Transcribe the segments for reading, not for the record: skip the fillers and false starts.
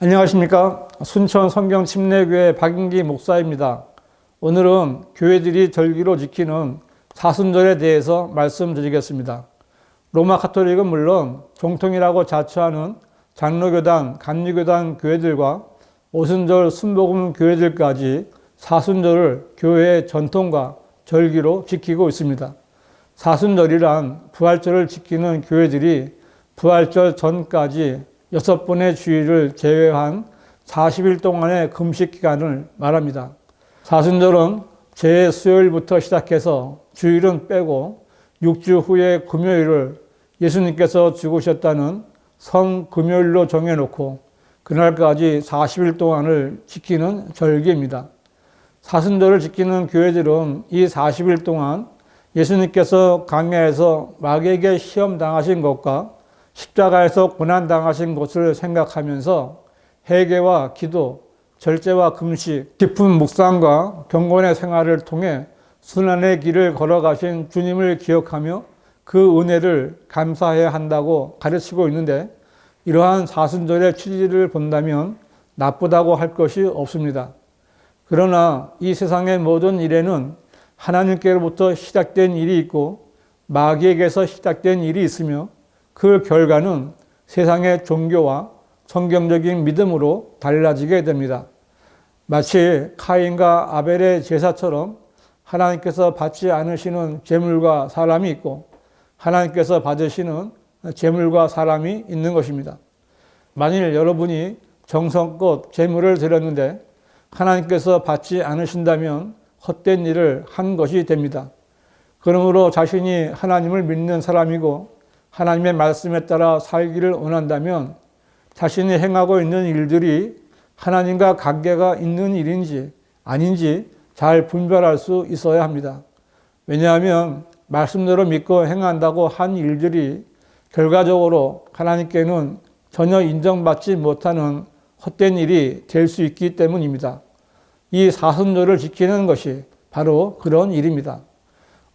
안녕하십니까. 순천 성경침례교회 박인기 목사입니다. 오늘은 교회들이 절기로 지키는 사순절에 대해서 말씀드리겠습니다. 로마 가톨릭은 물론 정통이라고 자처하는 장로교단, 감리교단 교회들과 오순절 순복음 교회들까지 사순절을 교회의 전통과 절기로 지키고 있습니다. 사순절이란 부활절을 지키는 교회들이 부활절 전까지 6번의 주일을 제외한 40일 동안의 금식 기간을 말합니다. 사순절은 제 수요일부터 시작해서 주일은 빼고 6주 후의 금요일을 예수님께서 죽으셨다는 성금요일로 정해놓고 그날까지 40일 동안을 지키는 절기입니다. 사순절을 지키는 교회들은 이 40일 동안 예수님께서 광야에서 마귀에게 시험당하신 것과 십자가에서 고난당하신 것을 생각하면서 회개와 기도, 절제와 금식, 깊은 묵상과 경건의 생활을 통해 순환의 길을 걸어가신 주님을 기억하며 그 은혜를 감사해야 한다고 가르치고 있는데, 이러한 사순절의 취지를 본다면 나쁘다고 할 것이 없습니다. 그러나 이 세상의 모든 일에는 하나님께로부터 시작된 일이 있고 마귀에게서 시작된 일이 있으며 그 결과는 세상의 종교와 성경적인 믿음으로 달라지게 됩니다. 마치 카인과 아벨의 제사처럼 하나님께서 받지 않으시는 제물과 사람이 있고 하나님께서 받으시는 제물과 사람이 있는 것입니다. 만일 여러분이 정성껏 제물을 드렸는데 하나님께서 받지 않으신다면 헛된 일을 한 것이 됩니다. 그러므로 자신이 하나님을 믿는 사람이고 하나님의 말씀에 따라 살기를 원한다면 자신이 행하고 있는 일들이 하나님과 관계가 있는 일인지 아닌지 잘 분별할 수 있어야 합니다. 왜냐하면 말씀대로 믿고 행한다고 한 일들이 결과적으로 하나님께는 전혀 인정받지 못하는 헛된 일이 될 수 있기 때문입니다. 이 사순절을 지키는 것이 바로 그런 일입니다.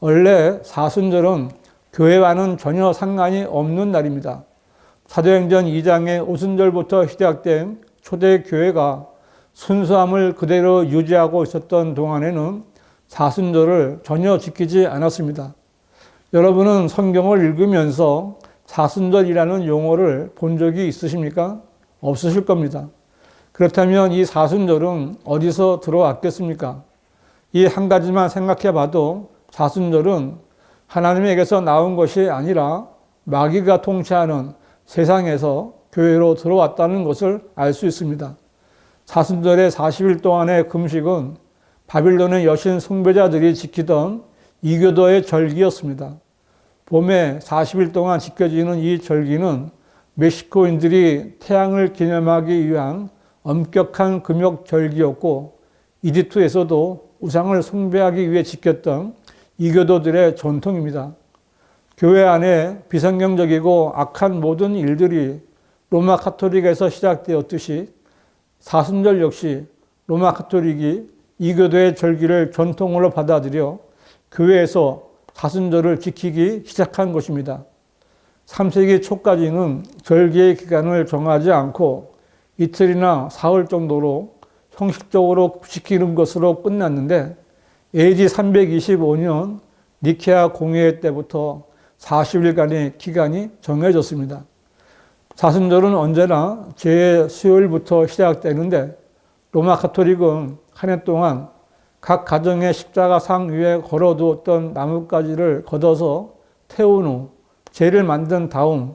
원래 사순절은 교회와는 전혀 상관이 없는 날입니다. 사도행전 2장의 오순절부터 시작된 초대 교회가 순수함을 그대로 유지하고 있었던 동안에는 사순절을 전혀 지키지 않았습니다. 여러분은 성경을 읽으면서 사순절이라는 용어를 본 적이 있으십니까? 없으실 겁니다. 그렇다면 이 사순절은 어디서 들어왔겠습니까? 이 한 가지만 생각해 봐도 사순절은 하나님에게서 나온 것이 아니라 마귀가 통치하는 세상에서 교회로 들어왔다는 것을 알 수 있습니다. 사순절의 40일 동안의 금식은 바빌론의 여신 숭배자들이 지키던 이교도의 절기였습니다. 봄에 40일 동안 지켜지는 이 절기는 멕시코인들이 태양을 기념하기 위한 엄격한 금욕 절기였고 이집트에서도 우상을 숭배하기 위해 지켰던 이교도들의 전통입니다. 교회 안에 비성경적이고 악한 모든 일들이 로마 가톨릭에서 시작되었듯이 사순절 역시 로마 가톨릭이 이교도의 절기를 전통으로 받아들여 교회에서 사순절을 지키기 시작한 것입니다. 3세기 초까지는 절기의 기간을 정하지 않고 이틀이나 사흘 정도로 형식적으로 지키는 것으로 끝났는데 AD 325년 니케아 공회 때부터 40일간의 기간이 정해졌습니다. 사순절은 언제나 제 수요일부터 시작되는데 로마 가톨릭은 한 해 동안 각 가정의 십자가 상 위에 걸어두었던 나뭇가지를 걷어서 태운 후 제를 만든 다음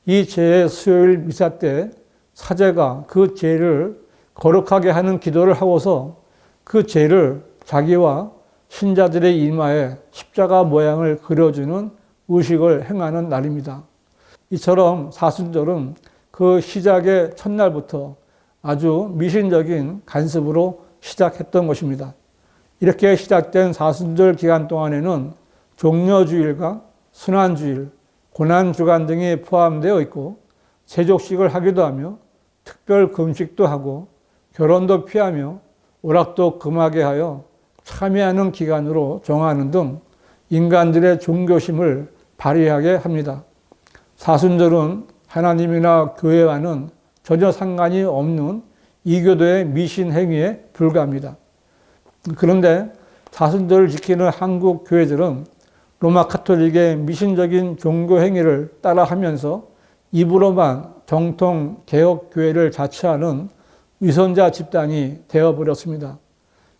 이 제 수요일 미사 때 사제가 그 제를 거룩하게 하는 기도를 하고서 그 제를 자기와 신자들의 이마에 십자가 모양을 그려주는 의식을 행하는 날입니다. 이처럼 사순절은 그 시작의 첫날부터 아주 미신적인 간습으로 시작했던 것입니다. 이렇게 시작된 사순절 기간 동안에는 종려주일과 순환주일, 고난주간 등이 포함되어 있고 세족식을 하기도 하며 특별 금식도 하고 결혼도 피하며 오락도 금하게 하여 참여하는 기간으로 정하는 등 인간들의 종교심을 발휘하게 합니다. 사순절은 하나님이나 교회와는 전혀 상관이 없는 이교도의 미신 행위에 불과합니다. 그런데 자순절을 지키는 한국 교회들은 로마 카톨릭의 미신적인 종교 행위를 따라하면서 입으로만 정통 개혁 교회를 자처하는 위선자 집단이 되어버렸습니다.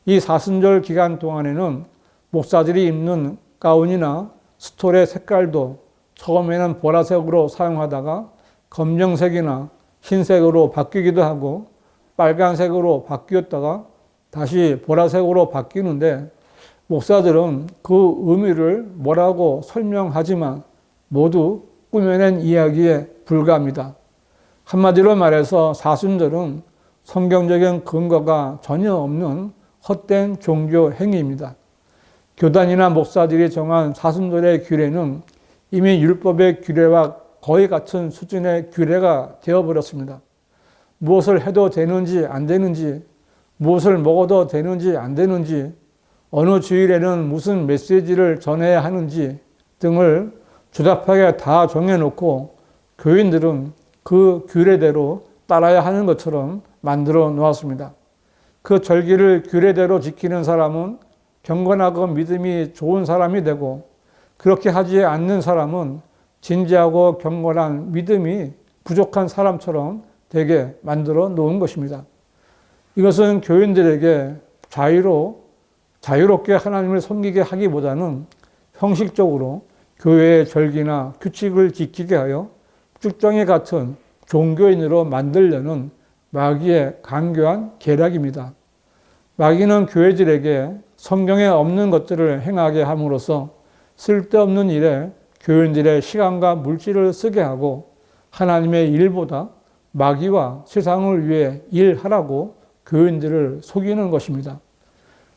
이 사순절 기간 동안에는 목사들이 입는 가운이나 스톨의 색깔도 처음에는 보라색으로 사용하다가 검정색이나 흰색으로 바뀌기도 하고 빨간색으로 바뀌었다가 다시 보라색으로 바뀌는데 목사들은 그 의미를 뭐라고 설명하지만 모두 꾸며낸 이야기에 불과합니다. 한마디로 말해서 사순절은 성경적인 근거가 전혀 없는 헛된 종교 행위입니다. 교단이나 목사들이 정한 사순절의 규례는 이미 율법의 규례와 거의 같은 수준의 규례가 되어버렸습니다. 무엇을 해도 되는지 안 되는지, 무엇을 먹어도 되는지 안 되는지, 어느 주일에는 무슨 메시지를 전해야 하는지 등을 조잡하게 다 정해놓고 교인들은 그 규례대로 따라야 하는 것처럼 만들어 놓았습니다. 그 절기를 규례대로 지키는 사람은 경건하고 믿음이 좋은 사람이 되고 그렇게 하지 않는 사람은 진지하고 경건한 믿음이 부족한 사람처럼 되게 만들어 놓은 것입니다. 이것은 교인들에게 자유롭게 하나님을 섬기게 하기보다는 형식적으로 교회의 절기나 규칙을 지키게 하여 쭉정이 같은 종교인으로 만들려는 마귀의 간교한 계략입니다. 마귀는 교회들에게 성경에 없는 것들을 행하게 함으로써 쓸데없는 일에 교인들의 시간과 물질을 쓰게 하고 하나님의 일보다 마귀와 세상을 위해 일하라고 교인들을 속이는 것입니다.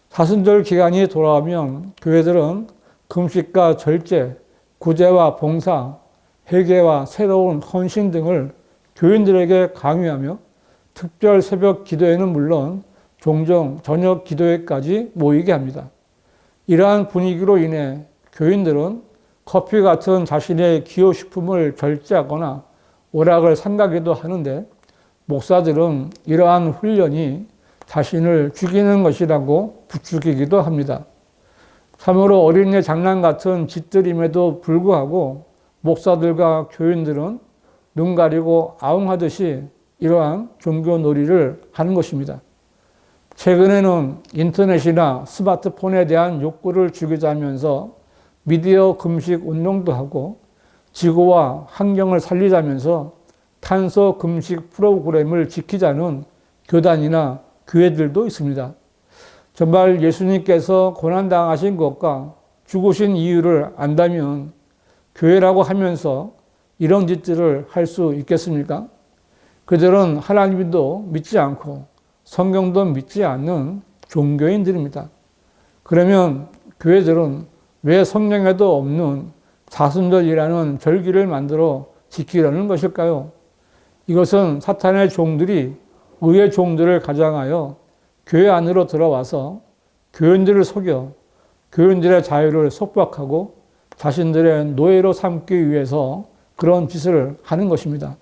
사순절 기간이 돌아오면 교회들은 금식과 절제, 구제와 봉사, 회개와 새로운 헌신 등을 교인들에게 강요하며 특별 새벽 기도회는 물론 종종 저녁 기도회까지 모이게 합니다. 이러한 분위기로 인해 교인들은 커피 같은 자신의 기호식품을 절제하거나 오락을 삼가기도 하는데 목사들은 이러한 훈련이 자신을 죽이는 것이라고 부추기기도 합니다. 참으로 어린애 장난 같은 짓들임에도 불구하고 목사들과 교인들은 눈 가리고 아웅하듯이 이러한 종교 놀이를 하는 것입니다. 최근에는 인터넷이나 스마트폰에 대한 욕구를 죽이자면서 미디어 금식 운동도 하고 지구와 환경을 살리자면서 탄소 금식 프로그램을 지키자는 교단이나 교회들도 있습니다. 정말 예수님께서 고난당하신 것과 죽으신 이유를 안다면 교회라고 하면서 이런 짓들을 할 수 있겠습니까? 그들은 하나님도 믿지 않고 성경도 믿지 않는 종교인들입니다. 그러면 교회들은 왜 성경에도 없는 사순절이라는 절기를 만들어 지키려는 것일까요? 이것은 사탄의 종들이 의의 종들을 가장하여 교회 안으로 들어와서 교인들을 속여 교인들의 자유를 속박하고 자신들의 노예로 삼기 위해서 그런 짓을 하는 것입니다.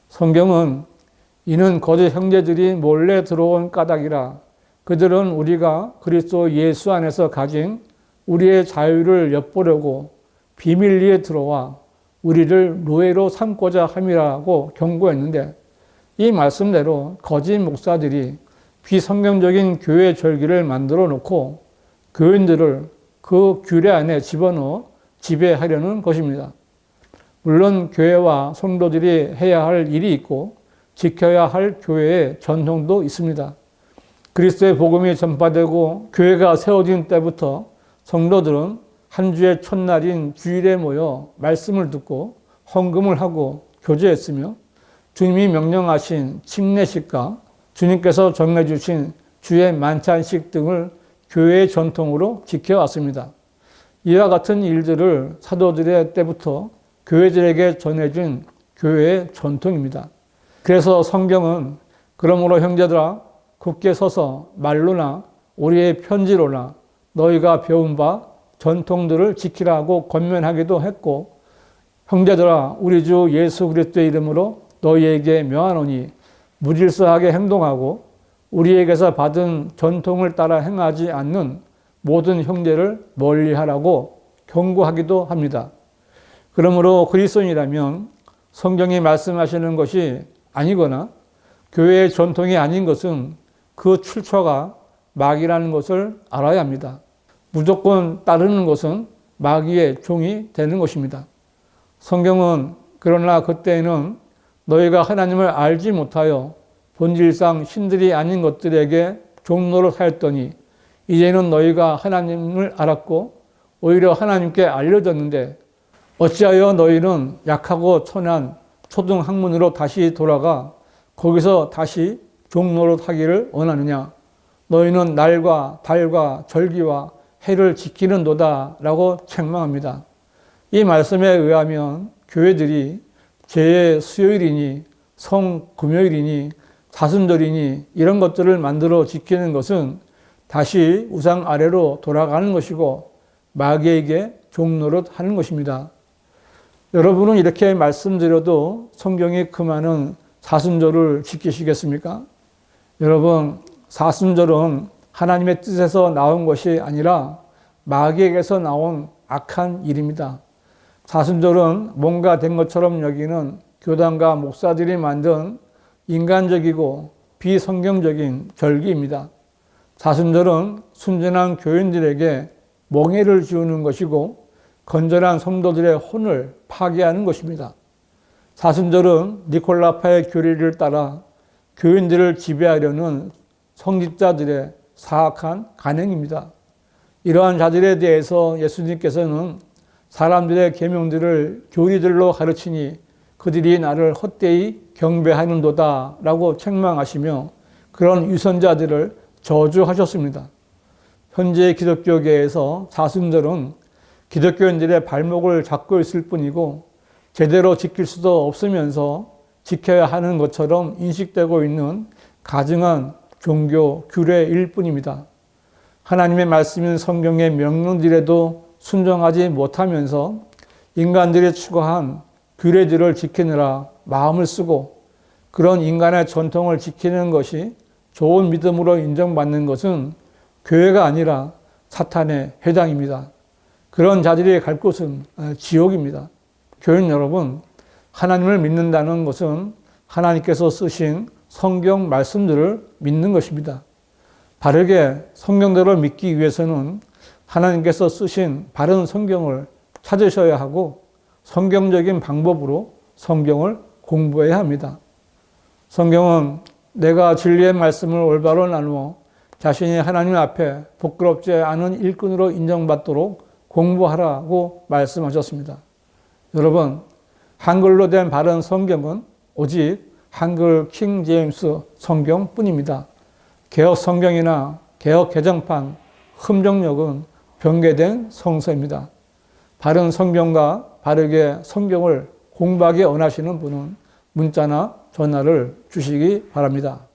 성경은 이는 거짓 형제들이 몰래 들어온 까닭이라 그들은 우리가 그리스도 예수 안에서 가진 우리의 자유를 엿보려고 비밀리에 들어와 우리를 노예로 삼고자 함이라고 경고했는데 이 말씀대로 거짓 목사들이 비성경적인 교회 절기를 만들어 놓고 교인들을 그 규례 안에 집어넣어 지배하려는 것입니다. 물론 교회와 성도들이 해야 할 일이 있고 지켜야 할 교회의 전통도 있습니다. 그리스도의 복음이 전파되고 교회가 세워진 때부터 성도들은 한 주의 첫날인 주일에 모여 말씀을 듣고 헌금을 하고 교제했으며 주님이 명령하신 침례식과 주님께서 정해주신 주의 만찬식 등을 교회의 전통으로 지켜왔습니다. 이와 같은 일들을 사도들의 때부터 교회들에게 전해진 교회의 전통입니다. 그래서 성경은 그러므로 형제들아 굳게 서서 말로나 우리의 편지로나 너희가 배운 바 전통들을 지키라고 권면하기도 했고 형제들아 우리 주 예수 그리스도의 이름으로 너희에게 명하노니 무질서하게 행동하고 우리에게서 받은 전통을 따라 행하지 않는 모든 형제를 멀리하라고 경고하기도 합니다. 그러므로 그리스도인이라면 성경이 말씀하시는 것이 아니거나 교회의 전통이 아닌 것은 그 출처가 마귀라는 것을 알아야 합니다. 무조건 따르는 것은 마귀의 종이 되는 것입니다. 성경은 그러나 그때에는 너희가 하나님을 알지 못하여 본질상 신들이 아닌 것들에게 종노릇하였더니 이제는 너희가 하나님을 알았고 오히려 하나님께 알려졌는데 어찌하여 너희는 약하고 천한 초등학문으로 다시 돌아가 거기서 다시 종노릇하기를 원하느냐. 너희는 날과 달과 절기와 해를 지키는도다 라고 책망합니다. 이 말씀에 의하면 교회들이 제 수요일이니 성금요일이니 자순절이니 이런 것들을 만들어 지키는 것은 다시 우상 아래로 돌아가는 것이고 마귀에게 종노릇하는 것입니다. 여러분은 이렇게 말씀드려도 성경이 그 많은 사순절을 지키시겠습니까? 여러분, 사순절은 하나님의 뜻에서 나온 것이 아니라 마귀에게서 나온 악한 일입니다. 사순절은 뭔가 된 것처럼 여기는 교단과 목사들이 만든 인간적이고 비성경적인 절기입니다. 사순절은 순전한 교인들에게 멍해를 지우는 것이고 건전한 성도들의 혼을 파괴하는 것입니다. 사순절은 니콜라파의 교리를 따라 교인들을 지배하려는 성직자들의 사악한 간행입니다. 이러한 자들에 대해서 예수님께서는 사람들의 계명들을 교리들로 가르치니 그들이 나를 헛되이 경배하는도다 라고 책망하시며 그런 위선자들을 저주하셨습니다. 현재 기독교계에서 사순절은 기독교인들의 발목을 잡고 있을 뿐이고 제대로 지킬 수도 없으면서 지켜야 하는 것처럼 인식되고 있는 가증한 종교 규례일 뿐입니다. 하나님의 말씀인 성경의 명령들에도 순종하지 못하면서 인간들이 추구한 규례들을 지키느라 마음을 쓰고 그런 인간의 전통을 지키는 것이 좋은 믿음으로 인정받는 것은 교회가 아니라 사탄의 회당입니다. 그런 자들이 갈 곳은 지옥입니다. 교인 여러분, 하나님을 믿는다는 것은 하나님께서 쓰신 성경 말씀들을 믿는 것입니다. 바르게 성경대로 믿기 위해서는 하나님께서 쓰신 바른 성경을 찾으셔야 하고 성경적인 방법으로 성경을 공부해야 합니다. 성경은 내가 진리의 말씀을 올바로 나누어 자신이 하나님 앞에 부끄럽지 않은 일꾼으로 인정받도록 공부하라고 말씀하셨습니다. 여러분, 한글로 된 바른 성경은 오직 한글 킹 제임스 성경뿐입니다. 개역 성경이나 개역 개정판, 흠정역은 변개된 성서입니다. 바른 성경과 바르게 성경을 공부하기 원하시는 분은 문자나 전화를 주시기 바랍니다.